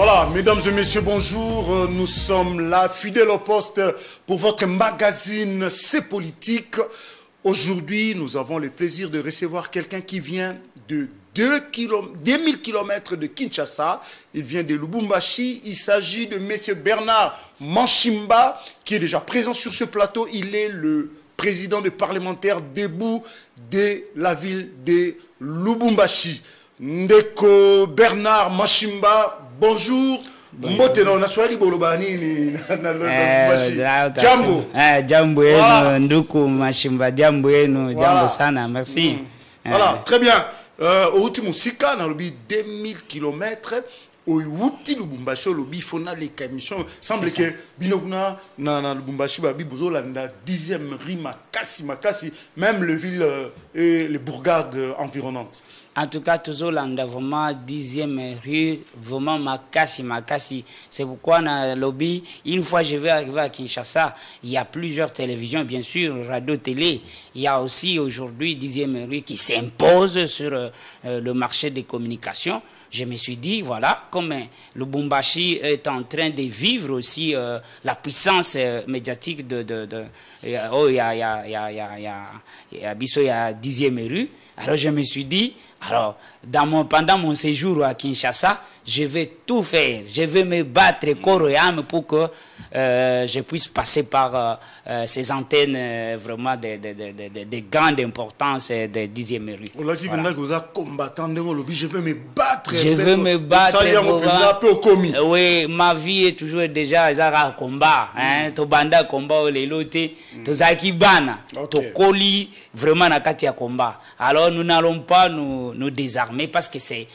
Voilà, mesdames et messieurs, bonjour. Nous sommes là, fidèles au poste pour votre magazine C'est Politique. Aujourd'hui, nous avons le plaisir de recevoir quelqu'un qui vient de 2000 km de Kinshasa. Il vient de Lubumbashi. Il s'agit de M. Bernard Mashimba, qui est déjà présent sur ce plateau. Il est le président de parlementaire debout de la ville de Lubumbashi. Ndeko Bernard Mashimba, bonjour. Mboteno na swali bolobani ni jambo. Jambo yenu nduku Mashimba, jambo yenu, jambo sana, merci. Voilà, très bien. Au ultimo sika na lobi 2000 km au wuti Lubumbashi lobi fona les émission semble que binokuna na Lubumbashi ba bibozo la 10e rime makasi même le ville et les bourgades environnantes. En tout cas, toujours l'anda vraiment 10e rue, vraiment makasi. C'est pourquoi dans le lobby, une fois je vais arriver à Kinshasa, il y a plusieurs télévisions, bien sûr, radio, télé. Il y a aussi aujourd'hui 10e rue qui s'impose sur le marché des communications. Je me suis dit, voilà, comme le Lubumbashi est en train de vivre aussi la puissance médiatique il y a 10e rue. Alors je me suis dit, pendant mon séjour à Kinshasa, je vais tout faire. Je vais me battre corps et âme pour que je puisse passer par ces antennes vraiment de grande importance de 10e rue. Voilà. Je vais me battre. Je vais me battre. Oui, ma vie est toujours déjà un combat. To banda combat les lotés, to zakibana, to koli vraiment na kati ya combat. Alors nous n'allons pas nous désarmer parce que c'est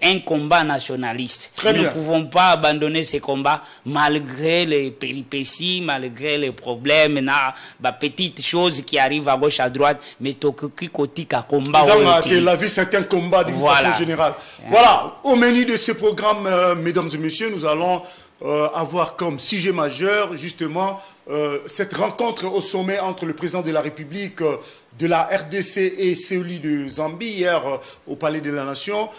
un combat nationaliste. Nous ne pouvons pas abandonner ces combats malgré les péripéties, malgré les problèmes, petites choses qui arrivent à gauche à droite, mais tokuki kotika combat. La vie c'est un combat d'une façon générale. Voilà, au menu de ce programme, mesdames et messieurs, nous allons avoir comme sujet majeur justement cette rencontre au sommet entre le président de la République de la RDC et celui de Zambie hier au Palais de la Nation.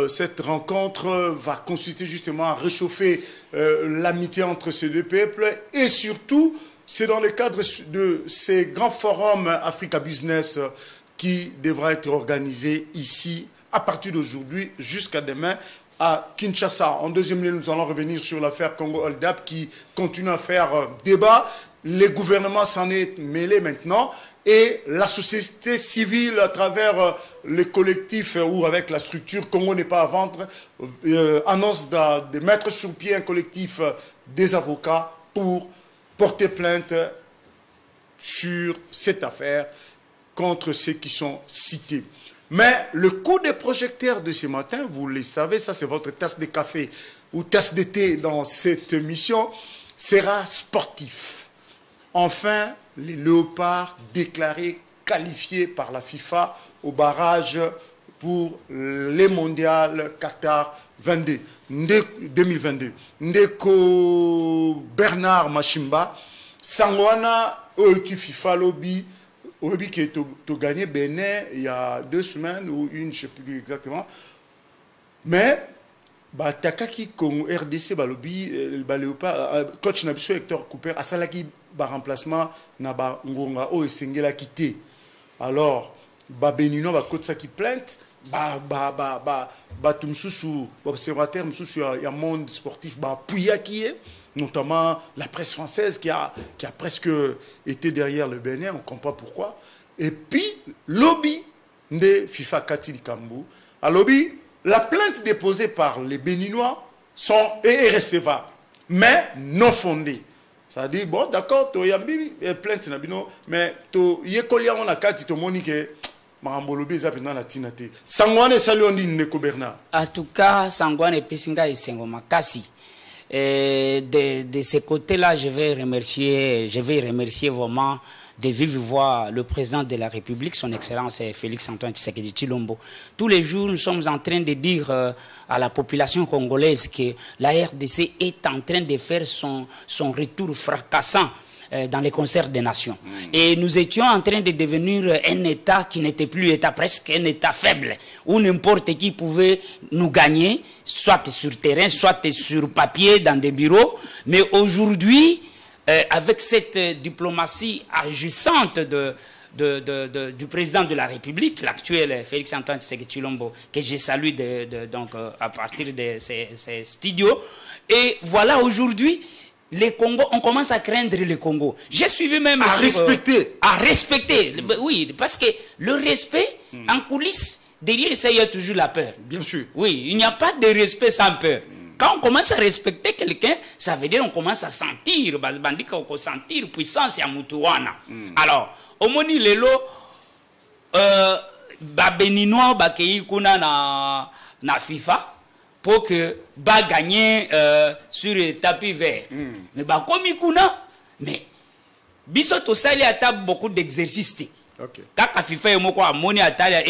Cette rencontre va consister justement à réchauffer l'amitié entre ces deux peuples et surtout c'est dans le cadre de ces grands forums Africa Business qui devra être organisé ici à partir d'aujourd'hui jusqu'à demain à Kinshasa. En deuxième lieu, nous allons revenir sur l'affaire Congo Hold Up qui continue à faire débat. Les gouvernements s'en est mêlé maintenant et la société civile à travers les collectifs ou avec la structure Congo n'est pas à vendre annonce de mettre sur pied un collectif des avocats pour porter plainte sur cette affaire contre ceux qui sont cités. Mais le coup de projecteur de ce matin, vous le savez, ça c'est votre tasse de café ou tasse de thé dans cette émission, sera sportif. Enfin, les Léopards déclarés qualifiés par la FIFA au barrage pour les mondiales Qatar 2022. Ndeko Bernard Mashimba, Sangwana, Oetu FIFA Lobby, Obi qui a gagné Bénin il y a 2 semaines ou une, je ne sais plus exactement. Mais, Takaki Congo RDC, Balobi, coach Nabiso Hector Cooper, a salaki remplacement Naba Ngonga O et Sengela quitté. Alors, Benino va coach qui plainte, Tumsusu, observateur, il y a un monde sportif, Pouya qui est. Notamment la presse française qui a presque été derrière le Bénin, on ne comprend pas pourquoi. Et puis, lobby de FIFA Katili Kambou. À lobby, la plainte déposée par les Béninois est recevable, mais non fondée. Ça dit, bon, d'accord, tu as une plainte, mais tu as une carte, tu as en tout cas, Sangwane et Pesinga et Sengoma Kassi. De ce côté-là, je vais remercier vraiment de vive voix le président de la République, son Excellence Félix-Antoine Tshisekedi Tshilombo. Tous les jours, nous sommes en train de dire à la population congolaise que la RDC est en train de faire son retour fracassant dans les concerts des nations. Et nous étions en train de devenir un État qui n'était plus État, presque un État faible, où n'importe qui pouvait nous gagner, soit sur terrain, soit sur papier, dans des bureaux. Mais aujourd'hui, avec cette diplomatie agissante du président de la République, l'actuel Félix-Antoine Tshisekedi Tshilombo, que je salue donc, à partir de ces studios. Et voilà, aujourd'hui, les Congos, on commence à craindre le Congo. J'ai suivi même... À respecter. À respecter, oui, parce que le respect, en coulisses, derrière ça, il y a toujours la peur. Bien sûr. Oui, il n'y a pas de respect sans peur. Quand on commence à respecter quelqu'un, ça veut dire qu'on commence à sentir, sentir puissance à Mutuwana. Alors, au moni lelo, Béninois, Bakei Kuna na FIFA, pour que ba gagner sur le tapis vert. Mais ba komi kuna, mais biso to sali à table beaucoup d'exercices. Okay. Quand FIFA est moko amoni à table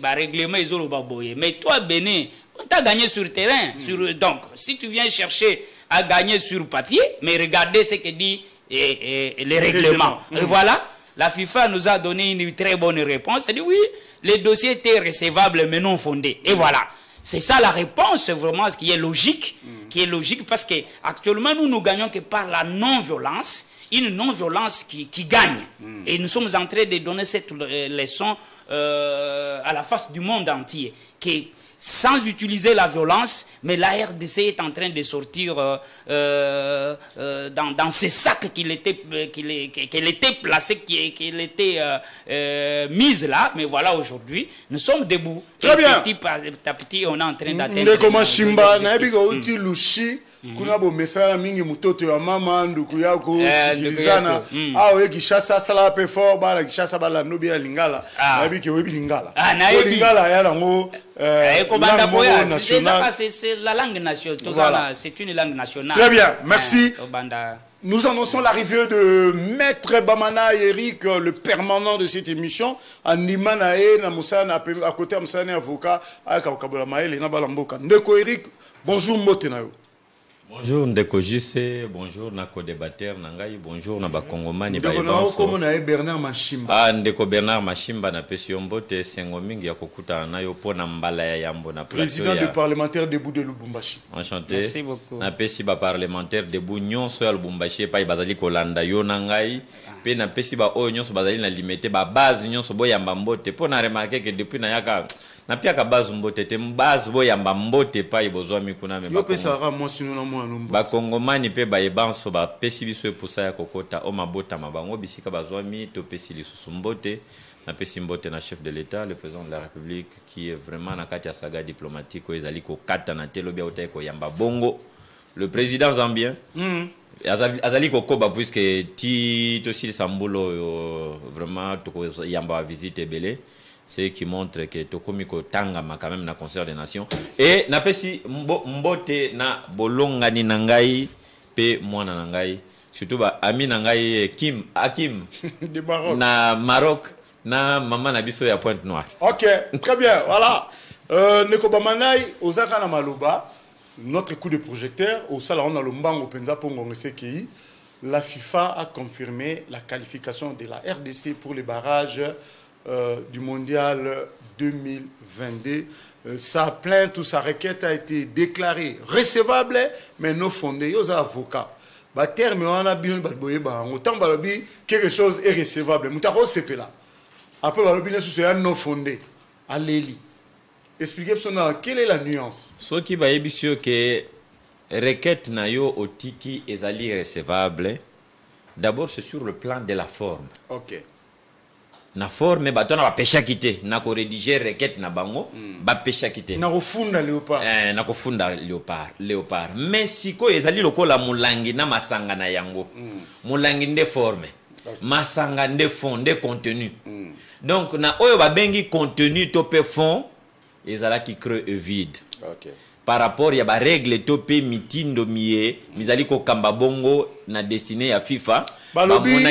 ba règlement izolo ba boye. Mais toi Bénin, on t'a gagné sur le terrain. Donc, si tu viens chercher à gagner sur papier, mais regardez ce que dit les règlements. Et voilà, la FIFA nous a donné une très bonne réponse. Elle dit oui, les dossiers étaient recevables mais non fondés. Et voilà. C'est ça la réponse, vraiment, ce qui est logique. Parce que actuellement nous gagnons que par la non-violence, une non-violence qui gagne. Et nous sommes en train de donner cette leçon à la face du monde entier. Que sans utiliser la violence, mais la RDC est en train de sortir dans ces sacs qu'elle était placée, qu'elle était mise là. Mais voilà, aujourd'hui, nous sommes debout. Très bien. Petit à petit, on est en train d'atteindre... kuna bo mesala mingi mutoto ya mama nduku yako sikilizana awe kishasa sala pe fort bala kishasa bala nobi ya lingala nabi ke webi lingala lingala ya nango c'est la langue nationale, c'est une langue nationale. Très bien, merci. Nous annonçons l'arrivée de Maître Bamana Eric, le permanent de cette émission. Animanae na musana à côté musana avocat à Kabola Maël na balamboka. Ndeko Eric, bonjour Motenayo. Bonjour Ndeko JC, bonjour Nako débatteur Nangai, bonjour Naba Kongomani Baïbanso. Ndeko na Bernard Machimba. Ah Ndeko Bernard Machimba na pesi yombote sengo mingi ya kokuta na yo pona mbala ya yambo na président du parlementaire debout de Lubumbashi. Enchanté. Merci beaucoup. Na pesi ba parlementaire debout nyonso ya Lubumbashi pa bazali kolanda yo Nangai. Pe na pesi ba oyo nyonso bazali na limité ba base nyonso boyamba mbote pona remarquer que depuis na yaka na pia ka base mbote te base boyamba mbote pa ibozwa mikuna me ba pesa ra mo sino na mo anumba ba kongomani pe ba ebanso ba pesi biso epusa ya kokota o mabota mabango bisika bazwami to pesi lisusu mbote na pesi mbote na chef de l'état le président de la république qui est vraiment na kati ya saga diplomatique ezali ko kata na telo bia ota ko yamba bongo le président zambien azali kokoba puisque ti to si sambulo vraiment to yamba visite belé. C'est qui montre que Tokomiko Tangama quand même na concert des nations et na pesi mbote na bolonga ni nangai pe mwana nangai surtout ba ami nangai Kim Hakim de Maroc na Maroc na maman na biso ya Pointe Noire. OK, très bien, voilà. Neko Bamanai ozaka na maloba notre coup de projecteur au salon na lombango penza pongo nsekei. La FIFA a confirmé la qualification de la RDC pour les barrages du mondial 2022. Sa plainte ou sa requête a été déclarée recevable, mais non fondée. Aux avocats. Terme on a bien autant quelque chose est recevable. Moutaro c'est là. Après c'est non fondé. Allez-y. Expliquez-moi quelle est la nuance. Ce qui va être que requête na yo otiki ezali recevable. D'abord c'est sur le plan de la forme. OK. Na forme bato na ba pesha kité na ko rédiger requête na bango ba pesha kité na kofunda léopard mais siko ezali lokola mulangi na masanga na yango mulangi nde forme masanga nde fond nde contenu donc na oyo ba bengi contenu to pe fond ezala qui creux et vide. OK. Par rapport ya ba règle to pe mitindo mié mizali ko kamba bongo na destiné ya FIFA balobi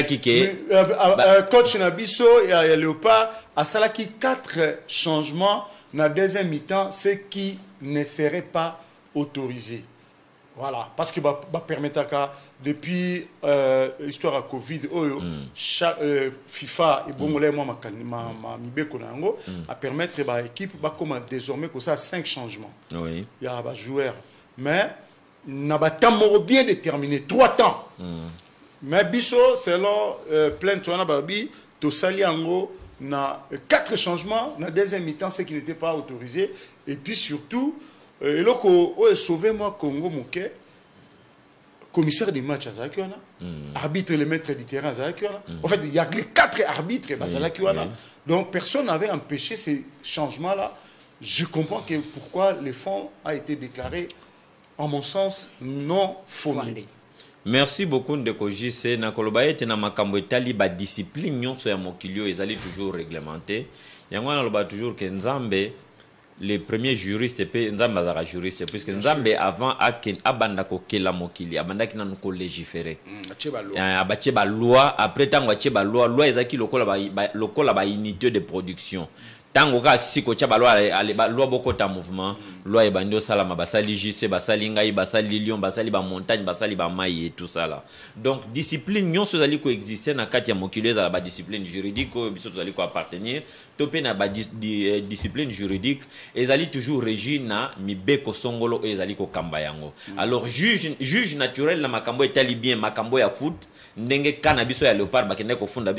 coach Nabiso et Léopard a salaki 4 changements na deuxième mi-temps ce qui ne serait pas autorisé. Voilà, parce que permettre depuis l'histoire à Covid, FIFA et Bongolais, moi, à permettre à l'équipe désormais que ça 5 changements. Oui. Il y a des joueurs. Mais, il y a un temps bien déterminé, 3 temps. Mais, biso, selon plein de choses, to sali ango na 4 changements na deuxième mi-temps, ce qui n'était pas autorisé. Et puis surtout, eloko o sauvé moi Congo Moké, commissaire des matchs à Zakiwana, arbitre le maître du terrain à Zakiwana. En fait, il y a les 4 arbitres à Zakiwana. Donc personne n'avait empêché ces changements-là. Je comprends que pourquoi le fonds a été déclaré, en mon sens, non fondé. Merci beaucoup Ndeko JC. Nakoloba ete na makambo etali ba discipline nyonso ya mokilio ezali toujours réglementé. Yango na loba toujours que Nzambe les premiers juristes pe Nzambe azaka juriste puisque Nzambe avant abanda ko kela mokili abanda ki na ko légiférer. Abache ba loi après tango ache ba loi ezaki lokola ba unité de production. Tango ka siko cha balwa loi bokota mouvement loi ebandi osala basali JC basali ngai basali lion basali ba montagne basali ba mai et tout ça là. Donc discipline nyonso zali ko exister na kati ya mokili za ba discipline juridique biso zali ko appartenir topé na ba discipline juridique ezali toujours régi na mibeko songolo ezali ko kamba yango. Alors juge naturel na makambo etali bien makambo ya foot ndenge kana biso ya léopard bakende ko funda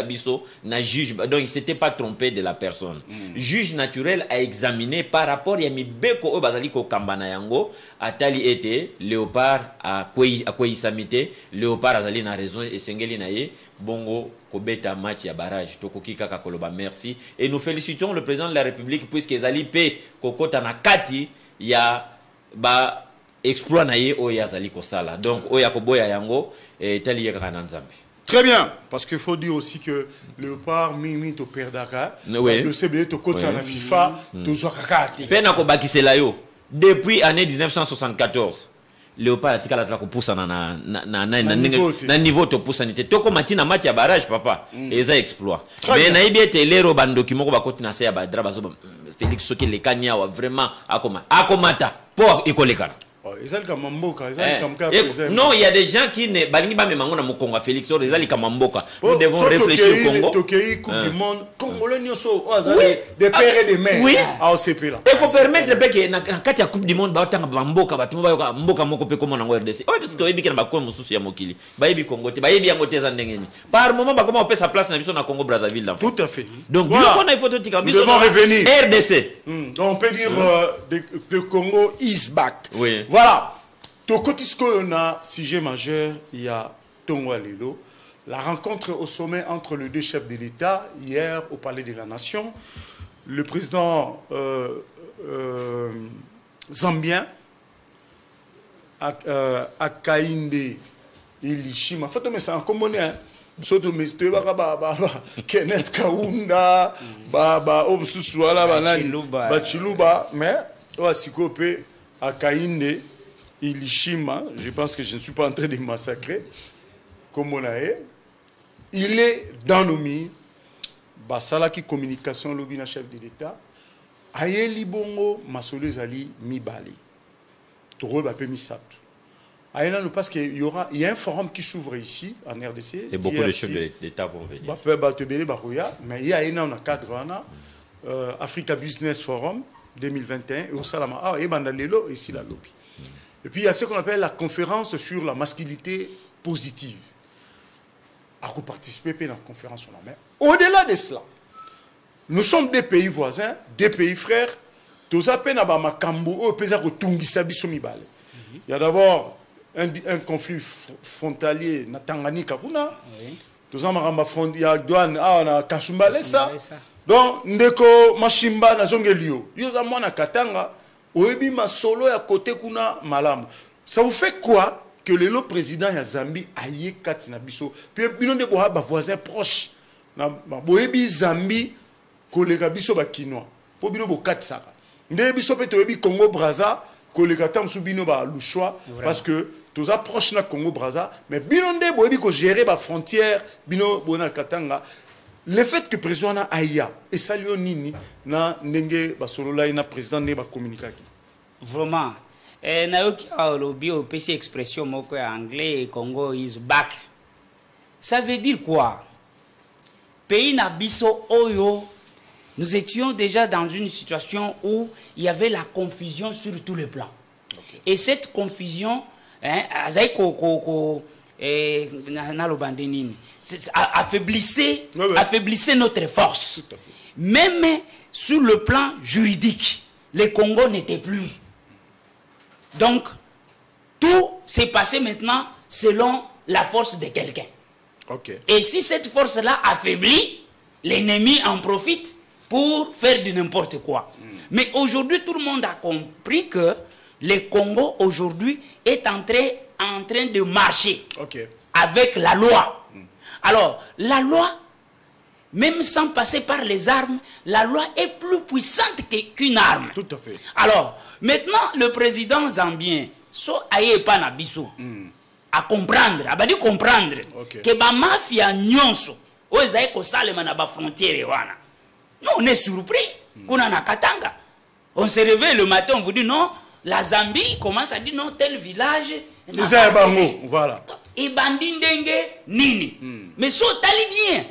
biso na juge donc il s'était pas trompé de la personne. Juge naturel a examiné par rapport ya mibeko o bazali ko kambana yango atali ete léopard a kwei samité léopard azali na raison et sengeli na ye bongo kobeta match ya barrage tokoki kaka koloba merci et nous félicitons le président de la République puisque ezali pe kokota na kati ya ba exploit na ye o yazali ko sala donc o ya koboya yango tali yeka na Nzambe. Très bien, parce qu'il faut dire aussi que Léopard mimi to perdaka le CBD to coach na FIFA to zokakati. Pena ko bakisela yo depuis année 1974. Léopard atikala tla ko poussa na niveau to poussa nité toko matina match ya barrage papa eza exploit. Mais na ibete lero bandoki moko bakoti na se ya badra bazo Félix Soki le kanya wa vraiment akomata po ekolekana. Non, il y a des gens qui ne balingi ba memango na mukonga Félix or ezali kamamboka. Nous devons réfléchir au Congo. Tokei Coupe du monde, Congolais nyoso azali des pères et des mères à OCP là. Et pour permettre que na kati ya Coupe du monde ba otanga bamboka batu ba mboka moko pe comme na RDC. Oh parce que oyebi ke na ba ko mususu ya mokili. Ba yebi Congo te, ba yebi yango te za ndengeni. Par moment ba comment on peut sa place na biso na Congo Brazzaville là. Tout à fait. Donc voilà. On a il faut tout tika biso revenir RDC. Donc on peut dire le Congo is back. Oui. Voilà. Tokotisko on a sujet majeur, il y a Tongo Lelo, la rencontre au sommet entre les deux chefs de l'État hier au Palais de la Nation. Le président zambien Hakainde Hichilema, faut mais c'est en commun soto meste Kenneth Kaunda Bachiluba mais Sikope Hakainde Hichilema, je pense que je ne suis pas en train de massacrer comme on a eu. Il est dans nos murs. Basalaki communication lobina chef de l'État. Ayeli bongo masolo zali mibali. Toro ba pe misap. Ayena nous parce qu'il y a un forum qui s'ouvre ici en RDC. Et beaucoup de chefs de l'État vont venir. Mais il y a un cadre Africa Business Forum 2021 et au Salama et Bandalelo ici la lobby. Et puis il y a ce qu'on appelle la conférence sur la masculinité positive. À participer à la conférence. Mais au-delà de cela, nous sommes des pays voisins, des pays frères. Il y a d'abord un conflit frontalier na Tanganyika. Il y a douane na Kasumbalesa. Donc ndeko mashimba na zongelio. Yoza mwana Katanga. Oebi masolo ya côté kuna malamu. Ça vous fait quoi que le président ya Zambie aye kati na biso? Puis bino de boha ba voisin proche na boebi Zambie kolega biso ba kinois. Po bino bo kati saka. Nde biso pe toebi Congo Brazza kolega tam su bino ba lushwa parce que tous approche na Congo Brazza mais bino nde boebi ko gérer ba frontière bino bona Katanga. Le fait que le président a Aya et salué Nini na ndenge basolola na président ne ba communiquer. Vraiment Naoki Olobi au PC expression moko anglais et Congo is back. Ça veut dire quoi? Pays Nabiso Oyo, nous étions déjà dans une situation où il y avait la confusion sur tous les plans. Okay. Et cette confusion, affaiblissait notre force. Même sur le plan juridique, le Congo n'était plus. Donc, tout s'est passé maintenant selon la force de quelqu'un. Okay. Et si cette force-là affaiblit, l'ennemi en profite pour faire de n'importe quoi. Mais aujourd'hui, tout le monde a compris que le Congo, aujourd'hui, est en train de marcher avec la loi. Alors, la loi, même sans passer par les armes, la loi est plus puissante qu'une arme. Tout à fait. Alors, maintenant, le président zambien, so aye pa na biso, à comprendre, à dire comprendre, que la mafia nyonso, o ezaye ko salema na ba frontière wana. Nous, on est surpris. Qu'on a na Katanga. On se réveille le matin, on vous dit non, la Zambie commence à dire non, tel village. Voilà. Et bandindenge nini. Mais so tali bien.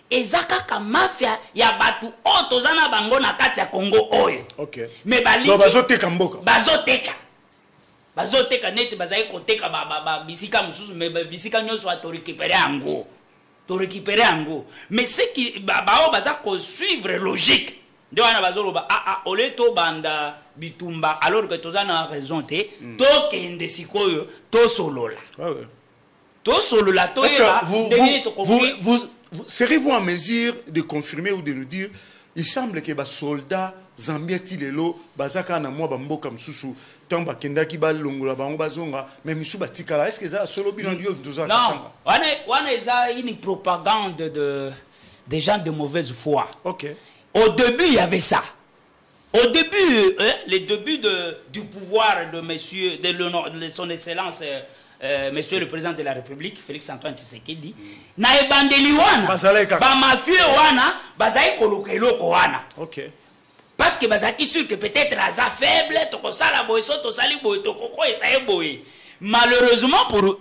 Ezaka ka mafia ya batu otozana bango na kati ya Congo oyo. OK. Mais bali bazoteka mboka. Bazoteka net bazai koteka bisika mususu mais bisika nyoso a to récupérer ango. To récupérer ango. Mais c'est qui bao baza ko suivre logique. De wana bazoloba ole to banda bitumba alors que tozana raison te to kende sikoyo to solola. To solola to era. Vous serez-vous en mesure de confirmer ou de nous dire il semble que les soldats zambiens tilelo bazaka na mwa bamboka msusu tamba kendaki balongola bango bazonga mais misu batikala est-ce que ça solo bilan dio tozaka non wana eza une propagande des gens de mauvaise foi. OK. Au début il y avait ça. Au début les débuts du pouvoir de monsieur de son excellence monsieur le président de la République, Félix Antoine Tshisekedi, na ebandeli wana, ba mafie wana, bazai kolokelo ko wana. OK. Parce que bazaki sûr que peut-être aza faible, toko sala boyeso to sali boye toko ko esaye boye. Malheureusement pour eux,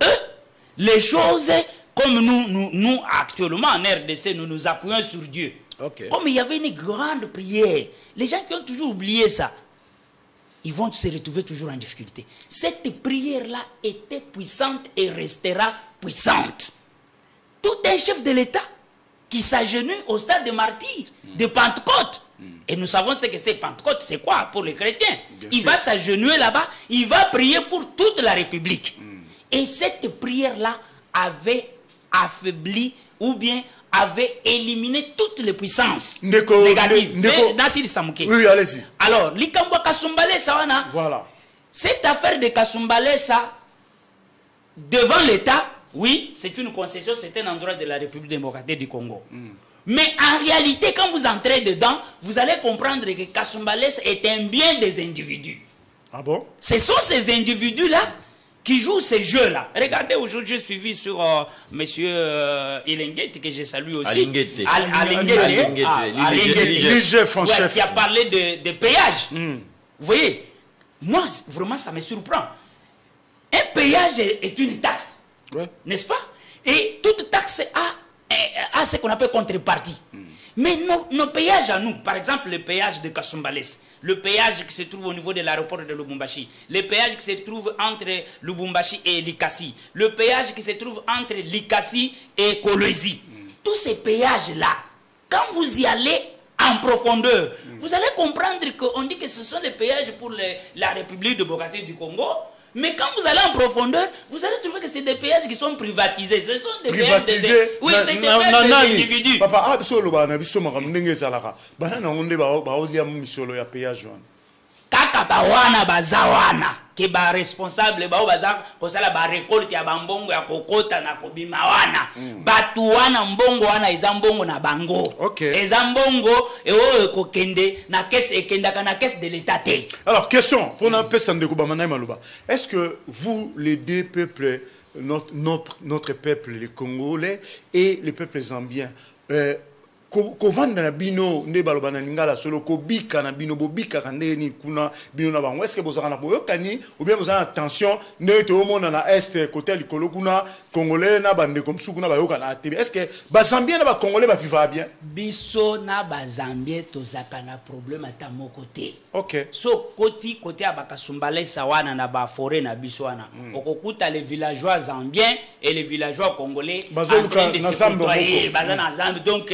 les choses comme nous actuellement en RDC, nous nous appuyons sur Dieu. Okay. Comme il y avait une grande prière, les gens qui ont toujours oublié ça, ils vont se retrouver toujours en difficulté. Cette prière-là était puissante et restera puissante. Tout un chef de l'État qui s'agenouille au stade de martyr, de Pentecôte. Et nous savons ce que c'est Pentecôte, c'est quoi pour les chrétiens? Il va s'agenouiller là-bas, il va prier pour toute la République. Et cette prière-là avait affaibli ou bien avait éliminé toutes les puissances négatives. Oui, allez-y. Alors, Likambwa Kasumbalesa, voilà. Cette affaire de Kasumbalesa, devant l'État, oui, c'est une concession, c'est un endroit de la République démocratique du Congo. Mais en réalité, quand vous entrez dedans, vous allez comprendre que Kasumbalesa est un bien des individus. Ah bon? Ce sont ces individus-là qui jouent ces jeux-là. Regardez, aujourd'hui, j'ai suivi sur monsieur Ilengeti, que j'ai salué aussi. Alengeti, qui a parlé de péage. Vous voyez, moi, vraiment, ça me surprend. Un péage est une taxe, n'est-ce pas? Et toute taxe a ce qu'on appelle contrepartie. Mais nos péages à nous, par exemple, le péage de Kasumbalesa, le péage qui se trouve au niveau de l'aéroport de Lubumbashi, le péage qui se trouve entre Lubumbashi et Likasi, le péage qui se trouve entre Likasi et Kolwezi. Tous ces péages-là, quand vous y allez en profondeur, vous allez comprendre qu'on dit que ce sont des péages pour la République démocratique du Congo. Mais quand vous allez en profondeur, vous allez trouver que c'est des péages qui sont privatisés. Ce sont des péages oui, c'est des péages des individus. Papa, kaka bawana bazawana ke ba responsable bao baza kosala ba récolte ya bambongo ya kokota na kobima wana batu wana mbongo wana eza mbongo na bango eza mbongo e kokende na caisse ekendaka na caisse de l'état te. Alors question pour na pesa ndeko bamana maluba, est-ce que vous les deux peuples, notre peuple les Congolais et les peuples zambiens, ko vanda na bino nde balobana ningala solo ko bika na bino bobika kande ni kuna bino na bango est-ce que bozaka na boyokani ou bien bozana tension ne to mona na est côté likolo kuna congolais na bande comme suku na bayoka na tebe est-ce que ba zambien na ba congolais ba vivra bien biso na ba zambien tozaka na problème ata moko te OK so côté abakasumbala sawana na ba forêt na biso wana okokuta les villageois zambiens et les villageois congolais en train de se côtoyer bazana zambi donc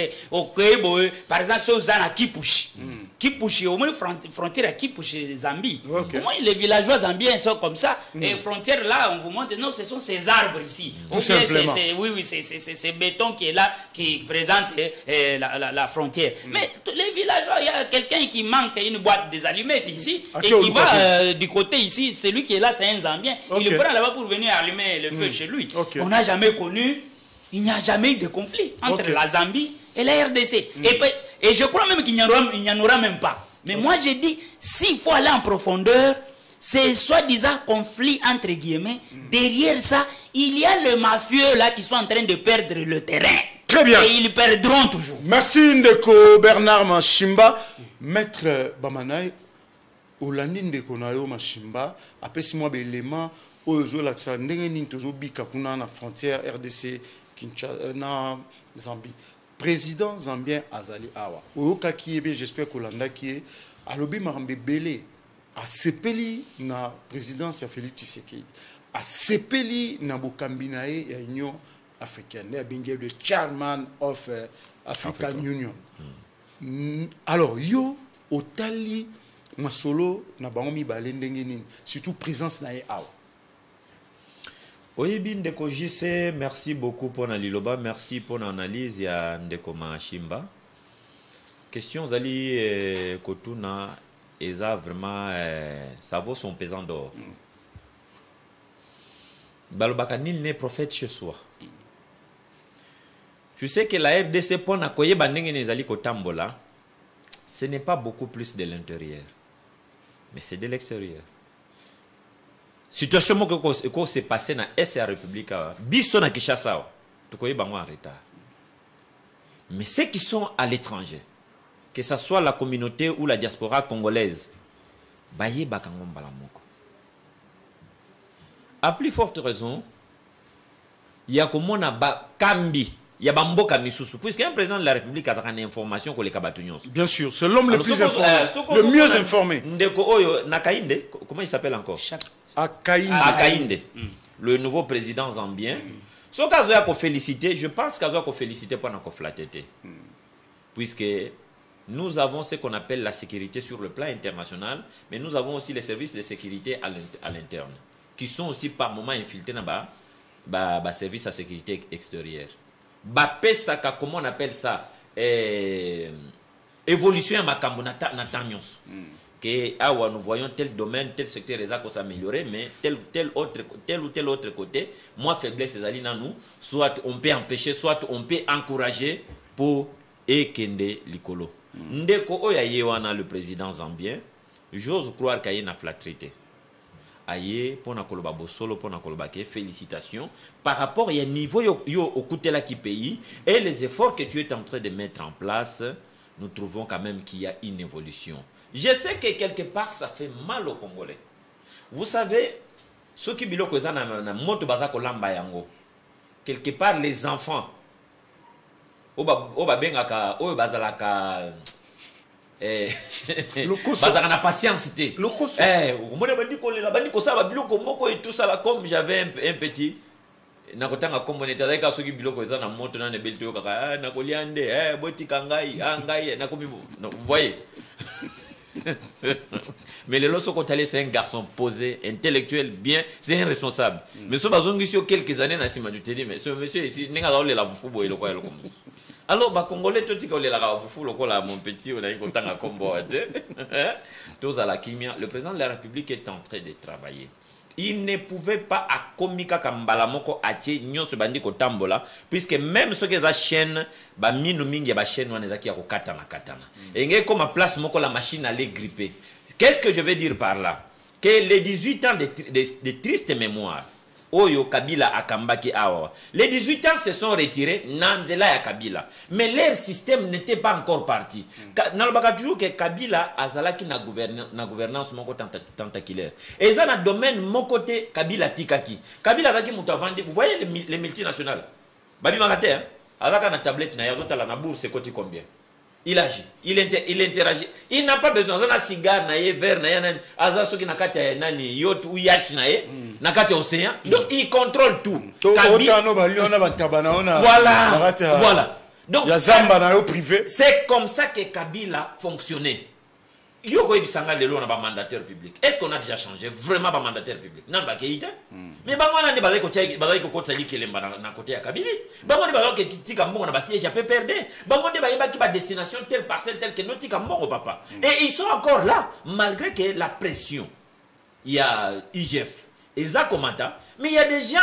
par exemple, si vous avez Kipushi, Kipushi, au moins frontière à Kipushi, Zambie. Au moins les villageois zambiens sont comme ça. Et frontière là, on vous montre, non, ce sont ces arbres ici. Oui, c'est béton qui est là, qui présente la frontière. Mais les villageois, il y a quelqu'un qui manque une boîte des allumettes ici, et qui va du côté ici, celui qui est là, c'est un Zambien. Il le prend là-bas pour venir allumer le feu chez lui. On n'a jamais connu, il n'y a jamais eu de conflit entre la Zambie et la RDC. Et je crois même qu'il n'y en aura même pas. Mais moi, j'ai dit, s'il faut aller en profondeur, c'est soi-disant conflit entre guillemets. Derrière ça, il y a les mafieux là qui sont en train de perdre le terrain. Très bien. Et ils perdront toujours. Merci Ndeko Bernard Machimba. Maître Bamanay, Olandi Ndeko Nayo Machimba, apesi-moi l'élément ozo laksa ndenge nini tozo bika kuna na frontière RDC Kinshasa na Zambie. Président zambien azali awa oyoka kiebe j'espère kolanda kie alobi marambe belé a sepeli na présidence ya Félix Tshisekedi a sepeli na bokambi na ye ya Union africaine ya bingé le chairman of African Union. Alors yo otali masolo na bango mibale ndenge nini surtout présence na ye awa. Oui, Ndeko JC, merci beaucoup pour l'Iloba, merci pour l'analyse ya Ndeko Machimba. Question Zali Kotuna, Eza vraiment, ça vaut son pesant d'or. Balobaka nul n'est prophète chez soi. Tu sais que la FDC pour n'akoye bandenge nezali kotambola, ce n'est pas beaucoup plus de l'intérieur, mais c'est de l'extérieur. Situation que s'est passé dans la République, biso na Kinshasa, tu connais bango en retard. Mais ceux qui sont à l'étranger, que ce soit la communauté ou la diaspora congolaise, baye bakango mbalamoko. À plus forte raison, il y a comme on a kambi. Il y a Bamboka Misusu. Puisqu'un président de la République a une information que les Kabatunions. Bien sûr, c'est l'homme le plus informé. Le mieux informé. Nakainde, comment il s'appelle encore? Akainde. Le nouveau président zambien. Ce cas qu'on féliciter, je pense qu'il faut féliciter pour nous flatter. Puisque nous avons ce qu'on appelle la sécurité sur le plan international, mais nous avons aussi les services de sécurité à l'interne, qui sont aussi par moments infiltrés dans les services à sécurité extérieure. Bapesaka, comment on appelle ça, évolution à Makambo Natanyos. Que nous voyons tel domaine, tel secteur les a s'améliorer, mais tel ou tel autre côté, moi faiblesse les alina nous, soit on peut empêcher, soit on peut encourager pour ekende likolo. Ndeko oya yewana le président zambien, j'ose croire qu'il y a une flatterie. Aye pour na koloba bosolo pour na koloba ke félicitations par rapport à un niveau yo au côté là qui pays et les efforts que tu es en train de mettre en place, nous trouvons quand même qu'il y a une évolution. Je sais que quelque part ça fait mal aux Congolais. Vous savez ceux qui biloko za na moto bazako lamba yango quelque part les enfants oba bengaka oyo bazalaka bazaka na patience te omona bandi kolela bandi kosala biloko moko et tout ça là comme j'avais un petit nakotanga comme on était avec soki biloko eza na moto na nebelto yo kaka na koliande botika ngai ngai na komi vous voyez. Mais le loso Kotale c'est un garçon posé, intellectuel, bien, c'est un responsable. Mais ce bazongi sur quelques années na sima du télé mais ce monsieur ici n'enga ole la vufu boy lokwa lokom. Alors ba congolais tout tika ole la vufu lokola mon petit on a kontanga kombo ate. Tous à la kimia, le président de la République est en train de travailler. Il ne pouvait pas akomika kambala moko atie nyonso bandi kotambola puisque même ceux qui ont chaîne ba minu mingi ba chaîne wana ezaki ya kokata na katana. Engé comme à place moko la machine allait gripper. Qu'est-ce que je veux dire par là? Que les 18 ans de triste mémoire Oyo Kabila akambaki awa. Les 18 ans se sont retirés Nanzela ya Kabila. Mais leur système n'était pas encore parti. Nalobaka toujours que Kabila azalaki na gouvernance moko tentaculaire. Et ça na domaine mon côté Kabila tikaki. Kabila azaki mutu avandi. Vous voyez les multinationales. Babi Makate hein. Azaka na tablette na yazota la na bourse c'est coté combien? Il agit, il interagit. Il n'a pas besoin de cigare, verre, azasoki nakate nani yacht ou yacht nakate océan. Donc il contrôle tout. Voilà. Donc c'est comme ça que Kabila fonctionnait. Yoko ibisanga lelo na ba mandataire public. Est-ce qu'on a déjà changé vraiment ba mandataire public? Non ba keita. Mais ba ngwana ne ba ko tshaki ba ko tsali kelemba na côté ya Kabila. Ba ngwana ba ko tika mbongo na ba siège à PPRD. Ba ngwana ba yeba ki ba destination telle parcelle telle que notika mbongo papa. Et ils sont encore là malgré que la pression. Il y a IGF et ça commenta, mais il y a des gens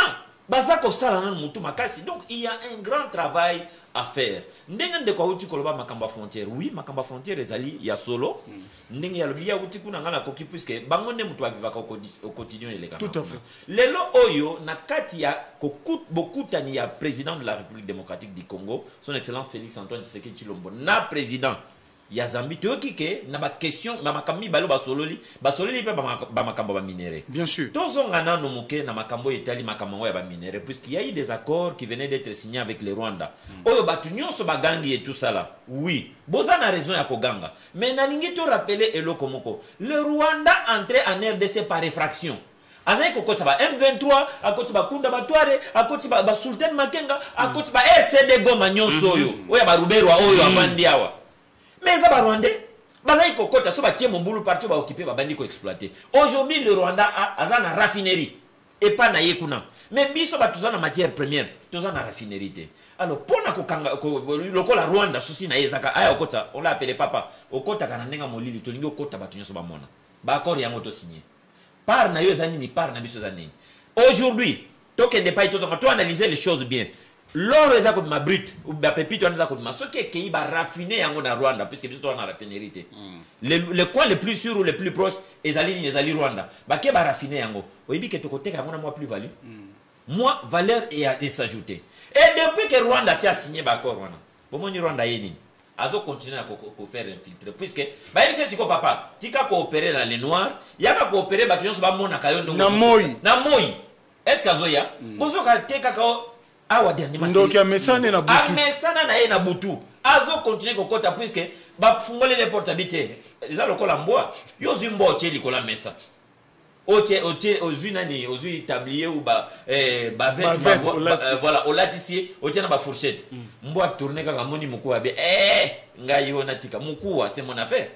bazako sala na mutu makasi. Donc il y a un grand travail à faire. Ndenge de kwa uti koloba makamba frontière. Oui, makamba frontière ezali ya solo. Ndenge ya lobi ya uti kuna ngana koki puisque bango ne mutu aviva au quotidien les tout à fait. Lelo oyo na kati ya beaucoup tani ya président de la République démocratique du Congo, son excellence Félix Antoine Tshisekedi Tshilombo, na président ya Zambie toki na ba question na makambi balo basololi pe ba makambo ba minéré. Bien sûr. Tozongana no muke na makambo etali makambo ya ba minéré puisqu'il y a eu des accords qui venaient d'être signés avec le Rwanda. Oyo batunyo so bagangi et tout ça là. Oui, boza na raison ya koganga. Mais na ningi to rappeler eloko moko. Le Rwanda entrait en RDC par effraction. Avec okota ba M23, akoti ba Kunda Batware, akoti ba Sultan Makenga, akoti ba RCD Goma nyonso oyo. Oya ba Ruberwa oyo abandi awa. Mais ça va Rwandais. Balaï kokota so ba tie mon boulot partout ba occuper ba bandi ko exploiter. Aujourd'hui le Rwanda a na raffinerie et pas na yekuna. Mais biso ba tuzana matière première, tuzana raffinerie. Alors pona ko kanga ko lokola Rwanda souci na yezaka aya okota on l'a appelé papa okota kana nenga molili to lingi okota ba tunyo so ba mona. Ba accord ya moto signé. Par na yo zani ni par na biso zani. Aujourd'hui, toke de pas tozanga to analyser les choses bien. L'or est à côté de ma brute, ou ma pépite, on est à côté de ma. Ce qui est raffiné en Rwanda, puisque nous sommes en raffinerie. Le coin le plus sûr ou le plus proche, est à Rwanda. Bah, qui est raffiné en haut? Oui, que tu côté, on a moins plus-value. Moi, valeur est s'ajouter. Et depuis que Rwanda s'est signé, d'accord, Rwanda. Bon, mon Rwanda est ni. Azo continue à faire infiltrer. Puisque, bah, il sait papa, tu as coopéré dans les noirs, il y a coopéré, bah, tu as pas mon akayon. Namoy. Est-ce qu'azo ya? Bozo ka te kakao. Awa dernièrement. Donc ya mesana na butu. Mesana na na butu. Azo continue kokota puisque ba fungole les portes habitées. Eza lokola mboa. Yo zimbo oteli kola mesa. Otie ozinani ozu tablier ou ba voilà au latissier otie na ba fourchette. Mboa tourner kaka moni muku abe ngai ona tika muku c'est mon affaire.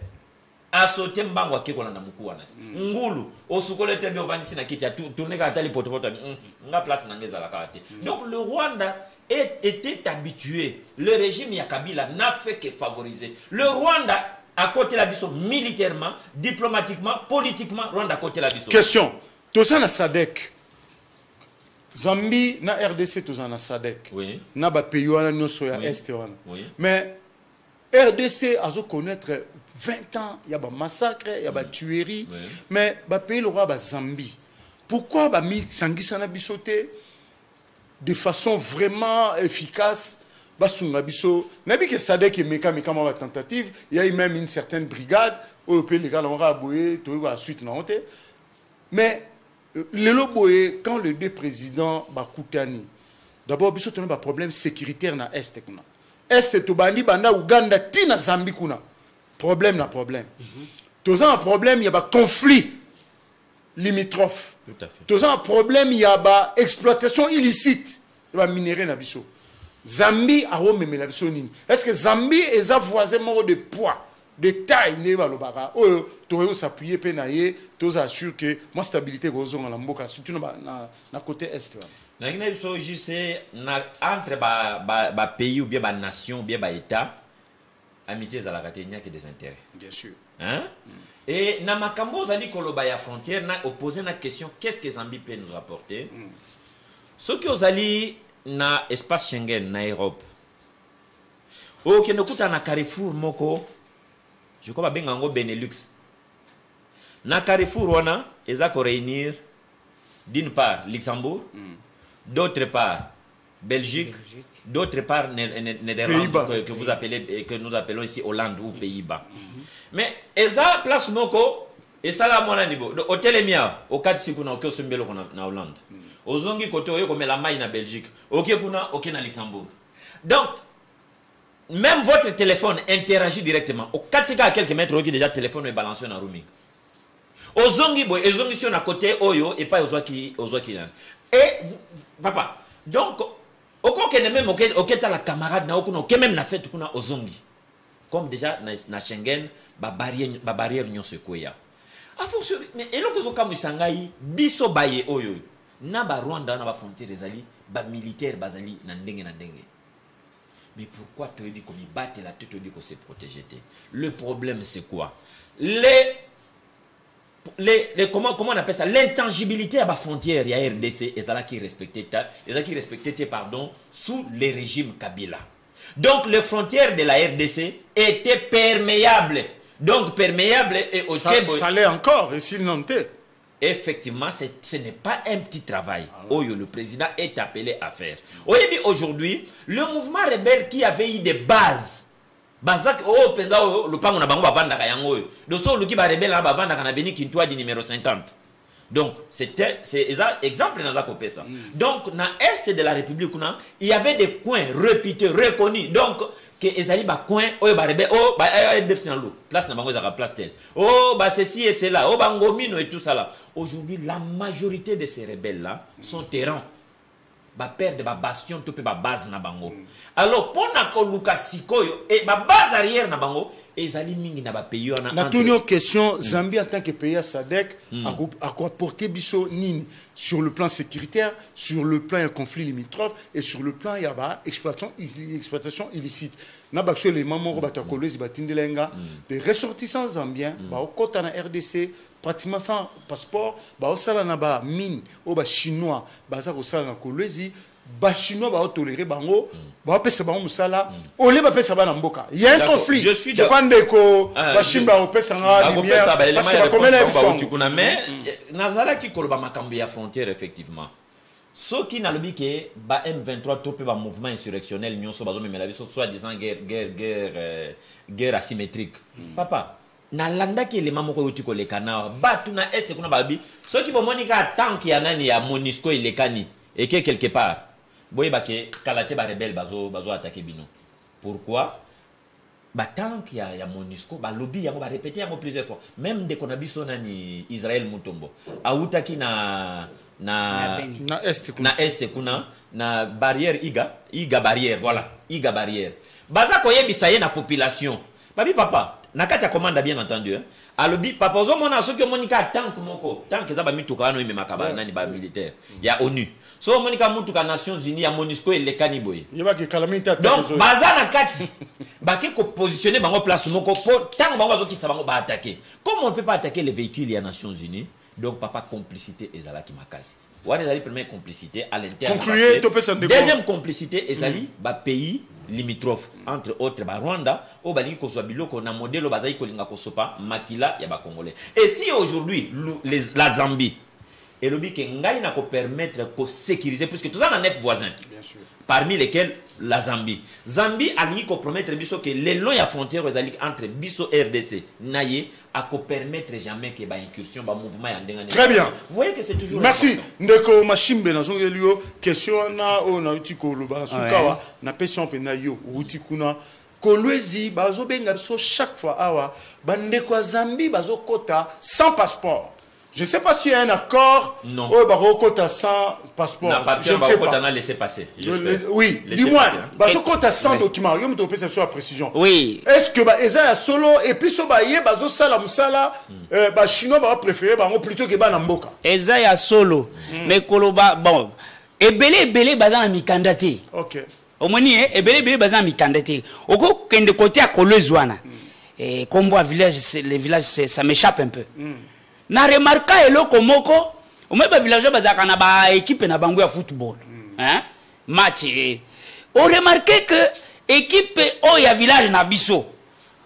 Asote mbango akiko na muku wana. Ngulu osukole te bien vanisi na kiti tourner ka tali potopoto nga place na ngeza la kate. Donc le Rwanda était habitué. Le régime ya Kabila n'a fait que favoriser. Le Rwanda à côté la biso militairement, diplomatiquement, politiquement, Rwanda à côté la biso. Question. Toza na SADC. Zambie na RDC toza na SADC. Oui. Na ba pays wana nyoso ya est wana. Oui. Mais RDC a connaître 20 ans, il y a des massacres, il y a des tueries, mais le pays le roi Zambie. Pourquoi mis Sangisana Bissoté de façon vraiment efficace? Nabi que Sadek et Meka tentative, il y a eu même une certaine brigade où les gars l'ont raboué, tout va suite non. Mais le loboé quand les deux présidents Bakutani, d'abord Bissoté a un problème sécuritaire na est kuna. Est to bandi banda Uganda tina Zambie kuna. Problème na problème. Tous un problème, il y a un conflit limitrophe. Tout à fait. Tous un problème, il y a une exploitation illicite. Il y a minerai na biso. Zambie a remis la biso nini. Est-ce que Zambie est un voisin de poids, de taille, ne va le bara. Oh, tu vas s'appuyer penaye, tu assures que moi stabilité gozo na mboka surtout na côté est. Na ngina biso juste entre ba pays ou bien ba nation ou bien ba état. Amitié za la katenya qui des intérêts. Bien sûr. Hein? Et na makambo zali koloba ya frontière na opposer la question qu'est-ce que Zambie peut nous apporter? Ce qui ozali na espace Schengen na Europe. O ke nokuta na Carrefour moko. Je crois benga ngo Benelux. Na Carrefour wana eza ko réunir d'une part Luxembourg, d'autre part Belgique, d'autre part Néderlande, que nous appelons ici Hollande ou Pays-Bas. Mais ça place moko et ça là mon niveau. Au télémia, au cas si kuna au Sumbelo na Hollande. Au zongi côté au comme la maille na Belgique. OK kuna OK na Luxembourg. Donc même votre téléphone interagit directement. Au cas si à quelques mètres qui déjà téléphone est balancé na roaming. Au zongi boy, et zongi sur na côté oyo et pas aux qui et papa. Donc au cas même OK ta la camarade na okuna OK même na fait kuna au zongi. Comme déjà na Schengen ba barrière nyon sekoya. Mais et lokozo kamusangai biso baye oyo na ba Rwanda na ba frontière ezali ba militaire bazali na ndenge. Mais pourquoi tu dis qu'on y batte la tête, tu dis qu'on s'est protégé? Le problème c'est quoi? Comment on appelle ça? L'intangibilité à la frontière, il y a RDC et ça qui respectait pardon sous les régimes Kabila. Donc les frontières de la RDC étaient perméables. Donc perméables et au ça l'est encore et s'il n'en était. Effectivement, ce n'est pas un petit travail. Le président est appelé à faire. Aujourd'hui, le mouvement rebelle qui avait eu des bases. Le pango na bango ba vanda ka yango. Doso luki ba rebelle na ba vanda kana beni Kintwa di numéro 50. Donc c'est exemple dans la copesa. Donc na est de la République il y avait des coins réputés, reconnus. Donc que ezali ba coin ba rebelle place na bango za place tel. Ceci et cela, bangomino et tout ça là. Aujourd'hui la majorité de ces rebelles là sont errants. Ba perdre ba bastion to pe ba base na bango. Alors pona ko lukasikoyo et ba base arrière na bango ezali mingi na ba pays on a. Na tunyo question Zambie en tant que pays à SADC a apporté biso nini sur le plan sécuritaire, sur le plan conflit limitrophe et sur le plan ya ba exploitation illicite. Na bakso les mamoro batakolezi batindelenga les ressortissants zambiens ba okota na RDC pratiquement sans passeport, au sala na ba mine, au ba chinois, baza ko sala na kolwezi, ba chinois ba tolérer bango, ba pesa bango musala, o le ba pesa ba na mboka. Il y a un conflit. Je pense que ba chimba o pesa nga lumière parce que comme la biso mais nazala ki koloba makambo ya frontière effectivement. Ce qui n'a le but que ba M23 topé ba mouvement insurrectionnel nyonso bazo memela biso soit disant guerre asymétrique. Papa na landa ki elema moko yoti kolekana batu na est kuna babi ceux qui bomoni ka tank ya nani ya Monisco ilekani et que quelque part boye ba ke kalate ba rebelle bazo attaquer bino. Pourquoi? Ba tank ya Monisco ba lobby yango ba répéter yango plusieurs fois même de konabiso nani Israël Mutombo autaki na est kuna na barrière iga barrière voilà iga barrière baza koyebisa ye na population babi papa nakati ya commande bien entendu alobi papa ozo mona soki omonika tank moko tank za ba mituka no ime makaba nani ba militaire ya ONU so omonika mutuka Nations Unies ya Monisco elekani boye donc baza nakati baki ko positionner bango place moko po tank bango zo kitsa bango ba attaquer comme on ne peut pas attaquer les véhicules ya Nations Unies donc papa complicité ezalaki makasi wana ezali première complicité à l'interne deuxième complicité ezali ba pays limitrophe entre autres ba Rwanda o bali ko biloko na modèle bazali ko linga ko sopa makila ya ba congolais et si aujourd'hui la Zambie et le but que ngai na ko permettre ko sécuriser puisque tout ça na 9 voisins bien sûr parmi lesquels la Zambie a lui ko promettre biso que les longs ya frontière entre biso RDC naye a ko permettre jamais que ba incursion ba mouvement ya ndenga. Très bien. Vous voyez que c'est toujours merci important. Ndeko machimbe na zongelio question na o na utiko loba sukawa na question pe na yo utikuna kolwezi bazo benga biso chaque fois awa bandeko Zambie bazo kota sans passeport. Je ne sais pas s'il y a un accord. Non. Kota sans passeport. Je ne sais pas. Laisser passer. Oui, du moins. Kota sans document. Je me trompe sur la précision. Oui. Est-ce que Eza solo et puis so baye bazo sala musala chinois va préférer plutôt que Banamboka. Eza ya solo. Mais koloba bon. Ebele baza na mikandate. OK. Omoni ebele baza na mikandate. Oko kende côté à Kolezwana. Et comme village les villages ça m'échappe un peu. Na remarqué eloko moko omeba villageois bazaka na ba équipe na bango ya football match on remarqué que équipe o ya village na biso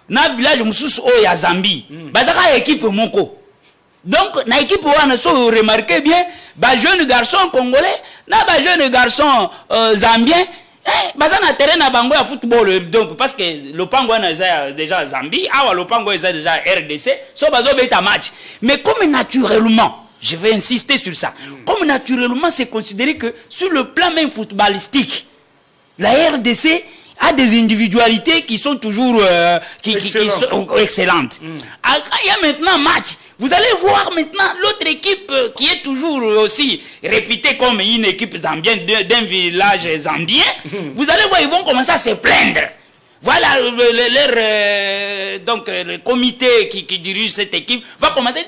na village mususu o ya Zambie bazaka équipe moko Donc, na équipe wana so remarquez bien, ba jeune garçon congolais, na ba jeune garçon zambien, baza na terrain na bango ya football, donc parce que le pango wana déjà Zambie, awa le pango est déjà RDC, so bazo beta match. Mais comme naturellement, je vais insister sur ça, comme naturellement c'est considéré que sur le plan même footballistique, la RDC a des individualités qui sont toujours qui sont excellentes. Il y a maintenant match. Vous allez voir maintenant l'autre équipe qui est toujours aussi réputée comme une équipe zambienne d'un village zambien. Vous allez voir, ils vont commencer à se plaindre. Voilà, donc le comité qui dirige cette équipe va commencer.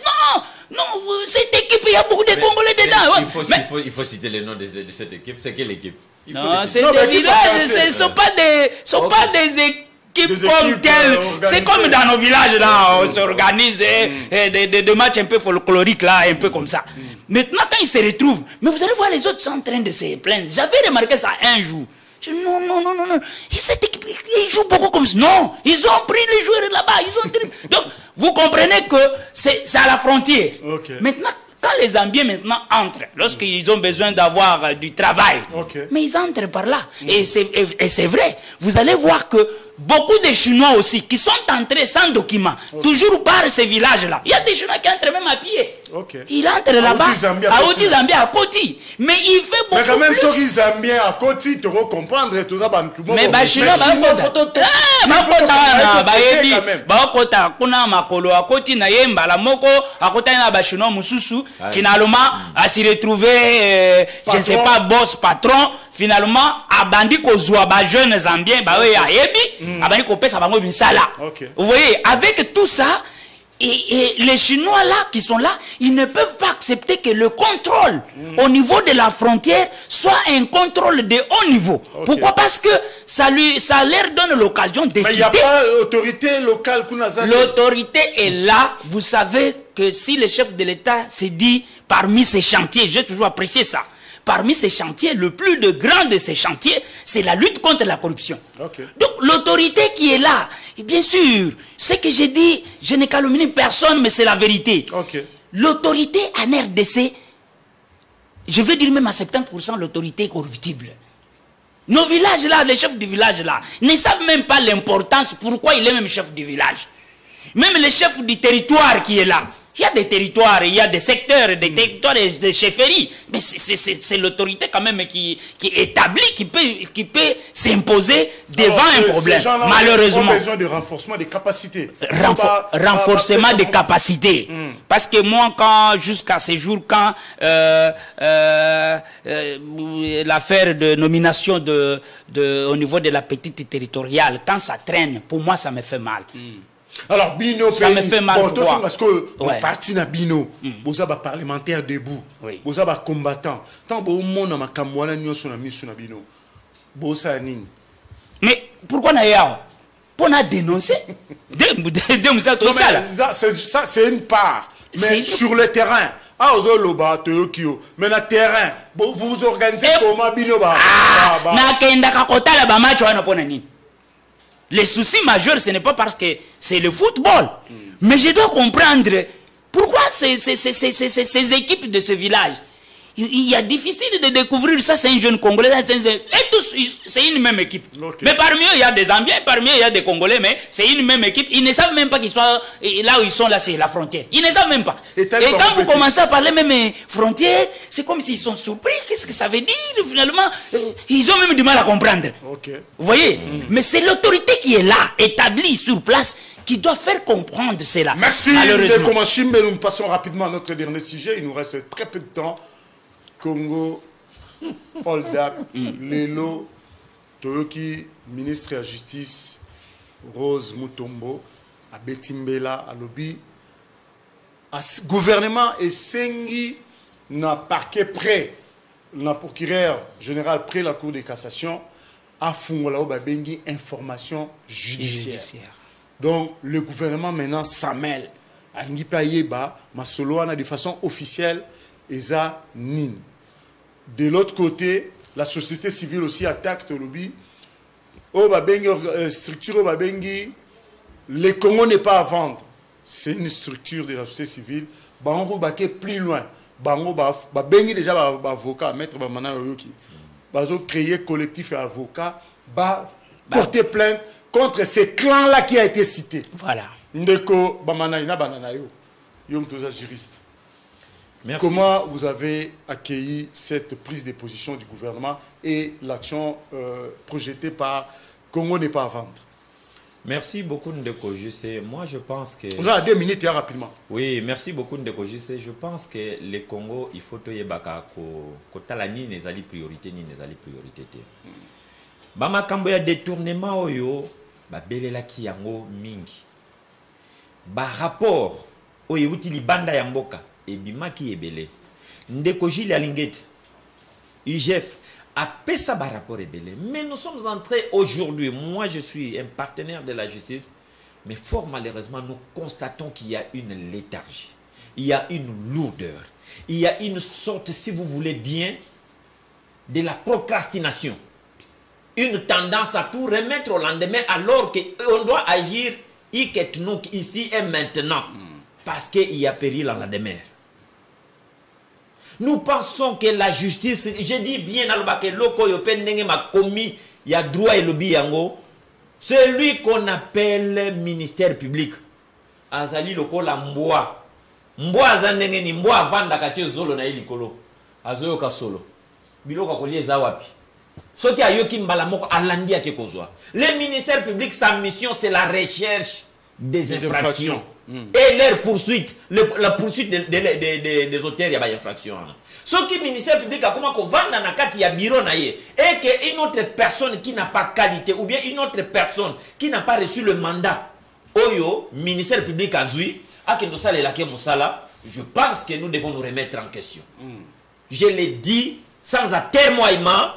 Non, cette équipe, il y a beaucoup de Congolais dedans. Il faut citer le nom de cette équipe. C'est quelle équipe? Non, c'est des villages, ce ne sont pas des équipes comme telles. C'est comme dans nos villages, là, on s'organise des matchs un peu folkloriques, là, un peu comme ça. Maintenant, quand ils se retrouvent, mais vous allez voir, les autres sont en train de se plaindre. J'avais remarqué ça un jour. Je dis, non. Cette équipe, ils jouent beaucoup comme ça. Non, ils ont pris les joueurs là-bas. Donc, vous comprenez que c'est à la frontière. Okay. Maintenant, quand les Zambiens maintenant entrent, lorsqu'ils ont besoin d'avoir du travail, mais ils entrent par là. Et c'est vrai. Vous allez voir que beaucoup de Chinois aussi, qui sont entrés sans document, toujours par ces villages-là. Il y a des Chinois qui entrent même à pied. Il entre là-bas, à Outi Zambia, à Koti. Mais il fait beaucoup plus. Mais quand même, ceux qui Zambien à Koti, tu vas comprendre tout ça. Mais bah, Chinois, finalement, à s'y retrouver, je ne sais pas, boss, patron, finalement, à bandi ko zoua ba jeune Zambien, bah oui, à Ebi, à bandi ko pesa bango binsala. Vous voyez, avec tout ça, et les Chinois là, qui sont là, ils ne peuvent pas accepter que le contrôle au niveau de la frontière soit un contrôle de haut niveau. Pourquoi? Parce que ça leur donne l'occasion de quitter. Mais il n'y a pas l'autorité locale. L'autorité est là. Vous savez que si le chef de l'État s'est dit, parmi ces chantiers, j'ai toujours apprécié ça, parmi ces chantiers, le plus grand de ces chantiers, c'est la lutte contre la corruption. Donc l'autorité qui est là, et bien sûr, ce que j'ai dit, je n'ai calomnié personne, mais c'est la vérité. L'autorité en RDC, je veux dire même à 70%, l'autorité est corruptible. Nos villages là, les chefs du village là, ne savent même pas l'importance, pourquoi il est même chef du village. Même le chef du territoire qui est là. Il y a des territoires, il y a des secteurs, des territoires et des chefferies. Mais c'est l'autorité quand même qui établit, qui peut s'imposer devant un problème. Malheureusement. Ils ont besoin de renforcement des capacités. Renforcement des capacités. Parce que moi, jusqu'à ces jours, quand l'affaire de nomination au niveau de la petite territoriale, quand ça traîne, pour moi, ça me fait mal. Alors, Bino, ça me fait mal. Parce que parti na Bino, vous avez parlementaire debout, vous avez combattant. Tant que vous avez un Bino, vous avez mais pourquoi n'a pour dénoncer? Ça, c'est une part. Mais sur le terrain, mais na terrain, vous vous organisez comment Bino? Les soucis majeurs, ce n'est pas parce que c'est le football. Mais je dois comprendre pourquoi ces équipes de ce village. Il y a difficile de découvrir ça, c'est un jeune Congolais. Et tous, c'est une même équipe. Mais parmi eux, il y a des Zambiens, parmi eux, il y a des Congolais, mais c'est une même équipe. Ils ne savent même pas qu'ils soient là où ils sont, là, c'est la frontière. Ils ne savent même pas. Et quand vous commencez à parler même frontière, c'est comme s'ils sont surpris. Qu'est-ce que ça veut dire, finalement? Ils ont même du mal à comprendre. Vous voyez? Mais c'est l'autorité qui est là, établie sur place, qui doit faire comprendre cela. Merci, Ndeko Machimbe. Nous passons rapidement à notre dernier sujet. Il nous reste très peu de temps. Congo, Poldak, Lelo, Toyoki, ministre de la Justice, Rose Mutombo, à Betimbela, à Lobi, gouvernement et Sengi n'a parquet prêt, n'a procureur général près la Cour de cassation, à Fungola Bengi information judiciaire. Donc le gouvernement maintenant s'amène à Ngipayeba, Masoloana de façon officielle, Eza Nin. De l'autre côté, la société civile aussi attaque le lobby. Structure Babengi, le Congo n'est pas à vendre. C'est une structure de la société civile. bango baké plus loin bango ba bengi déjà ba avocat maître ba mana yoki bazo créer collectif et avocat porter plainte contre ces clans là qui a été cité. Voilà. Ndeko ba mana ina banana yo tous juriste. Merci. Comment vous avez accueilli cette prise de position du gouvernement et l'action projetée par Congo n'est pas à vendre? Merci beaucoup Ndeko Jussé. Moi je pense que... Vous avez 2 minutes rapidement. Oui, merci beaucoup Ndeko Jussé. Je pense que le Congo, il faut que la ni les alliés priorité ni les alliés priorité. Bama kambo ya détournement oyo ba belela ki yango mingi. Ba rapport oyo utili banda ya mboka et bimaki ebele. Ndeko Jules Alingeti IGF a pesa ba rapport ebele. Mais nous sommes entrés aujourd'hui, moi je suis un partenaire de la justice, mais fort malheureusement nous constatons qu'il y a une léthargie, il y a une lourdeur, il y a une sorte, si vous voulez bien, de la procrastination, une tendance à tout remettre au lendemain alors qu'on doit agir ici et maintenant, parce qu'il y a péril en la demeure. Nous pensons que la justice, je dis bien, il y a droit et lobby yango, celui qu'on appelle ministère public, azali loko la mboa, mboa azandenge ni mboa vanda katie zolo na ilikolo, azoyo ka solo, biloko kolie zawapi. Ce qui a yoki mbala moko alandi ake kozwa. Le ministère public, sa mission c'est la recherche des infractions. Et leur poursuite, la poursuite des auteurs il y a des infractions. Ce qui le ministère public a comment qu'on vend dans la carte il y a bureau naïe et qu'une autre personne qui n'a pas qualité ou bien une autre personne qui n'a pas reçu le mandat oyo ministère public a joué à que nous salles la musala, je pense que nous devons nous remettre en question. Je l'ai dit sans atermoiement.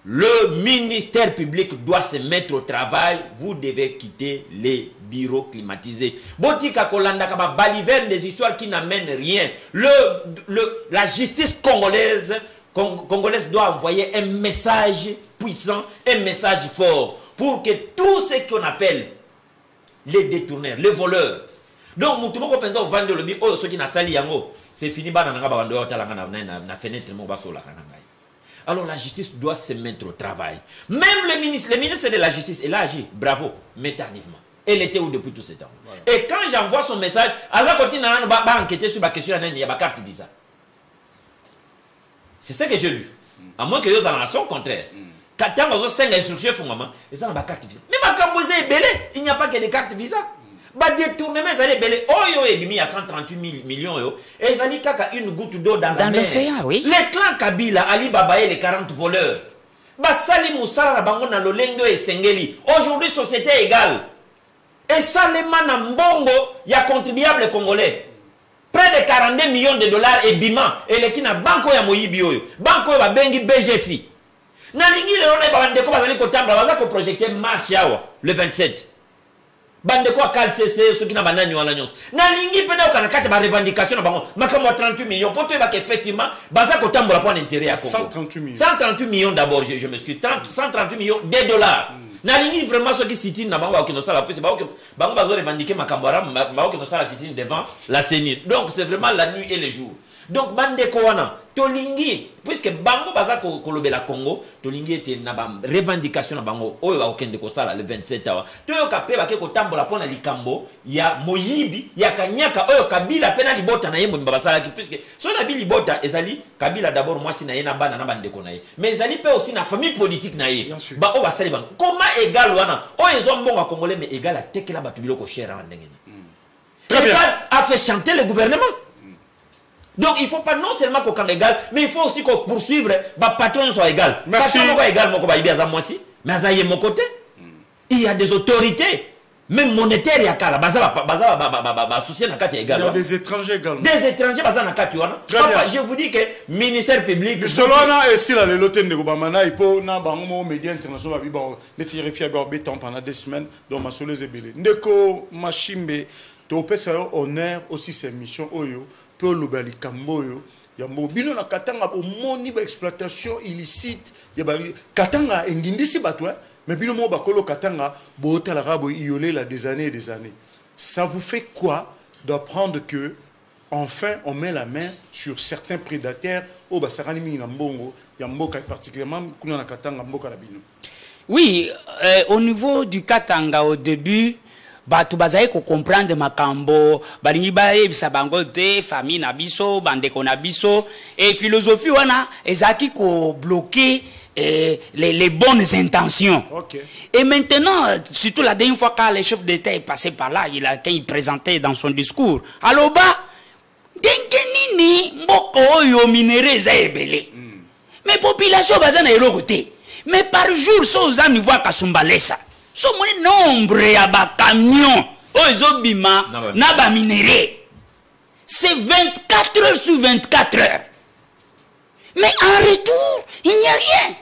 Le ministère public doit se mettre au travail. Vous devez quitter les bureaux climatisés. Botika Kolanda Kaba baliverne des histoires qui n'amènent rien. La justice congolaise doit envoyer un message puissant, un message fort pour que tous ceux qu'on appelle les détourneurs, les voleurs. Donc, nous devons penser au vendre le oh ceux qui n'a sali yango, c'est fini ba na ba ndo talanga na fenêtre mo ba so la kananga. Alors la justice doit se mettre au travail. Même le ministre de la justice, il a agi, bravo, mais tardivement. Elle était où depuis tout ce temps? Voilà. Et quand j'envoie son message, elle va continuer à enquêter sur la question de la carte visa. C'est ça que j'ai lu. À moins que dans la nation contraire. Quand on a 5 instructions, ils ont la carte visa. Mais il n'y a pas que des cartes visa. Bah détournement ça les belé oyo ebimi à 138 millions et ça dit kaka une goutte d'eau dans la mer. Oui. Les clans Kabila Ali Baba et les 40 voleurs. Bah sali musala na bango na lolendo et sengeli. Aujourd'hui société égale. Et ça les man mbongo ya contribuable congolais. Près de 42 millions de dollars et bima et les kina banko ya moyibi oyo. Banko ba bengi BGFI. Na lingi le on ba ndeko bazali ko tamba baza ko projeter marche yawa le 27. Bande quoi CC ceux qui n'a pas n'anyo à l'agence. Na lingi pena au nakate ba revendication na bango. Makamo 38 millions pour te ba effectivement baza ko tambola pour intérêt à Congo. 138 millions. 138 millions d'abord je m'excuse. 138 millions de dollars. Na lingi vraiment ceux qui citent na bango qui no sala plus bango bazo revendiquer makambara bango qui no sala citent devant la CENI. Donc c'est vraiment la nuit et le jour. Donc bande kowana tolingi puisque bango baza kolobela Congo tolingi était na ba revendication na bango oyo ba okende ko sala le 27 awa toyo kapé ba ke ko tambola pona likambo ya moyibi ya kanyaka oyo Kabila pena libota na yembo mbabasala ki puisque so na bili bota ezali Kabila d'abord moi si na yena bana na bande ko na ye mais ezali pe aussi na famille politique na ye ba o basali bango comment égal wana oyo ezo mbonga congolais mais égal a tekela batu biloko cher en ndengena égal a fait chanter le gouvernement. Donc il ne faut pas non seulement qu'on soit égal, mais il faut aussi qu'on poursuive les patrons soit égal. Merci. Parce qu'on égal, mais à mon côté, il y a des autorités, même monétaires, il y a des étrangers également. Des étrangers, je vous dis que le ministère public. Selon et si la loterie de Gobamana, il faut que les médias internationaux pendant 2 semaines, donc ma soleil zébélé. Ndeko Machimbe, tu as honneur aussi ces missions Oyo. Pour l'obali kamboyo ya mobino na katanga au moni ba exploitation illicite ya ba katanga engindisi batwa mais bino mo bakolo katanga bota la rabo iolé la des années et des années. Ça vous fait quoi d'apprendre que enfin, on met la main sur certains prédateurs. Particulièrement, oui, au niveau du Katanga, au début, tu vas comprendre makambo, balingi bisa bango te, famille nabiso, bandeko nabiso, et philosophie wana, ezaki ko bloquer les bonnes intentions. Okay. Et maintenant, surtout la dernière fois quand le chef d'État est passé par là, quand il présentait dans son discours, alors dengenini mboko oyo minéraux ebele. Mais population bazana erogote. Mais par jour so zami voit kasumbalesa. So mon nombre ya ba camion ozo bima na ba minéraux. C'est 24 heures sur 24 heures. Mais en retour, il n'y a rien.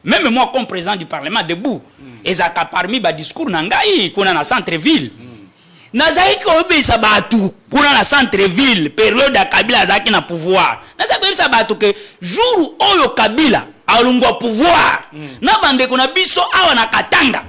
Même moi comme président du Parlement debout, ezaka parmi ba discours nangai kuna na centre-ville. Nazaiki obisa batu kuna na centre-ville période ya Kabila azaki na pouvoir. Nazaiki obisa batu ke jour oyo Kabila alungwa pouvoir. Na bande kuna biso awa na Katanga.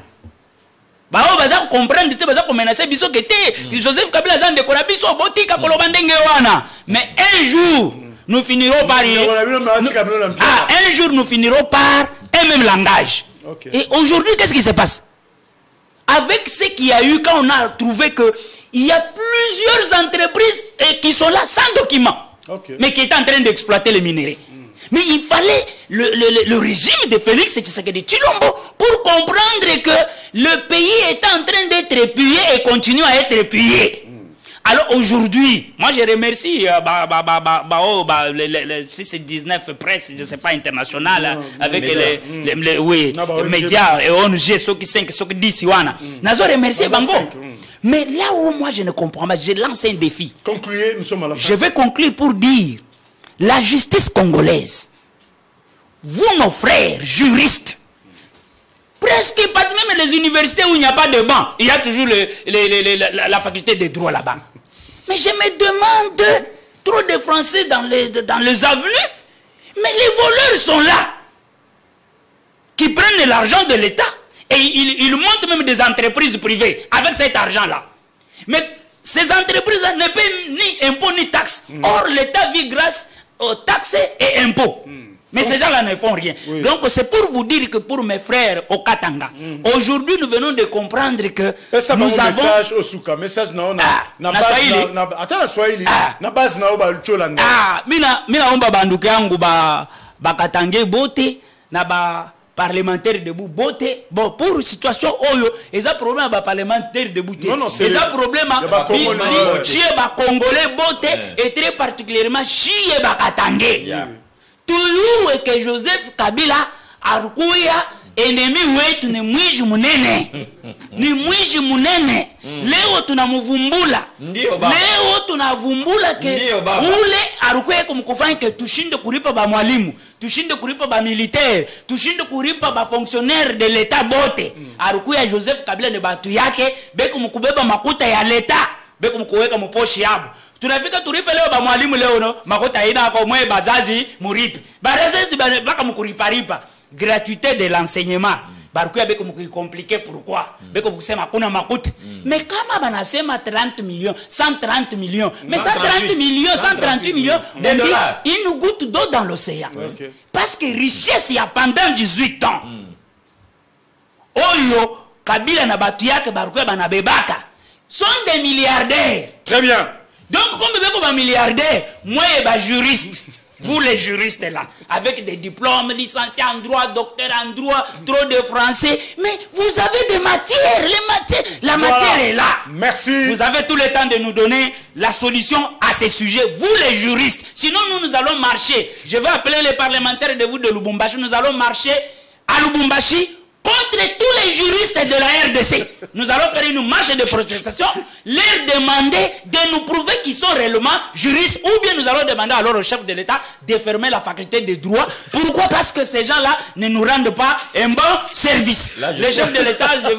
Bao baza comprendre te baza ko menacer biso ke te Joseph Kabila zande ko na biso botika koloba ndenge wana. Mais un jour nous finirons par un jour nous finirons par un même langage. Okay. Et aujourd'hui qu'est-ce qui se passe? Avec ce qu'il y a eu quand on a trouvé que il y a plusieurs entreprises qui sont là sans document, mais qui étaient en train d'exploiter les minéraux. Mais il fallait le régime de Félix Tshisekedi Tshilombo pour comprendre que le pays est en train d'être épuisé et continue à être épuisé. Alors aujourd'hui, moi je remercie si c'est 19 presse, je ne sais pas, international, avec les médias et ONG, ceux qui 5, ceux qui 10, je remercie Bango. Mais là où moi je ne comprends pas, je lance un défi. Concluez, nous sommes à la fin. Je vais conclure pour dire, la justice congolaise, vous nos frères juristes, presque pas même les universités où il n'y a pas de banc, il y a toujours la faculté des droits là-bas. Mais je me demande, trop de Français dans les avenues, mais les voleurs sont là, qui prennent l'argent de l'État, et ils montent même des entreprises privées avec cet argent-là. Mais ces entreprises-là ne paient ni impôts ni taxes. Or, l'État vit grâce aux taxes et impôts. Mais ces gens-là ne font rien. Oui. Donc c'est pour vous dire que pour mes frères au Katanga, aujourd'hui nous venons de comprendre que nous avons... message au Souka, message na Swahili, na base na oba Cholanda. Mina omba banduke yangu ba Katange bote na ba parlementaire debout bote. Bon pour situation oyo, eza problème ba parlementaire debout. Non, c'est eza problème chie ba Congolais bote et très particulièrement chie ba Katange. Toujours que Joseph Kabila arukuya enemi wetu ni mwiji munene. Ni mwiji munene. Leo tunamuvumbula. Leo tunavumbula ke ule arukuya kumkufanya ke tushinde kuripa ba mwalimu, tushinde kuripa ba militaire, tushinde kuripa ba fonctionnaire de l'État bote. Arukuya Joseph Kabila ne batu yake beku mkubeba makuta ya l'État, beku mkuweka mposhi yabo. Tunafika turipe leo ba mwalimu leo no makota ina kwa mwe bazazi muripe bazazi baka mkuriparipa gratuité de l'enseignement barukuya beko mkukompliqué pourquoi beko kusema kuna makuta mais kama banasema 30 millions 130 millions mais 130 millions 138 millions de dollars une goutte d'eau dans l'océan parce que richesse il y a pendant 18 ans oyo Kabila na batu yake barukuya banabebaka sont des milliardaires. Très bien. Donc, comme vous êtes milliardaire, moi, je suis juriste. Vous, les juristes, là, avec des diplômes, licenciés en droit, docteurs en droit, trop de français. Mais vous avez des matières. La matière est là. Merci. Vous avez tout le temps de nous donner la solution à ces sujets. Vous, les juristes. Sinon, nous allons marcher. Je vais appeler les parlementaires de vous de Lubumbashi. Nous allons marcher à Lubumbashi contre tous les juristes de la RDC. Nous allons faire une marche de protestation, leur demander de nous prouver qu'ils sont réellement juristes, ou bien nous allons demander alors au chef de l'État de fermer la faculté des droits. Pourquoi? Parce que ces gens-là ne nous rendent pas un bon service. Là, le chef de l'État, je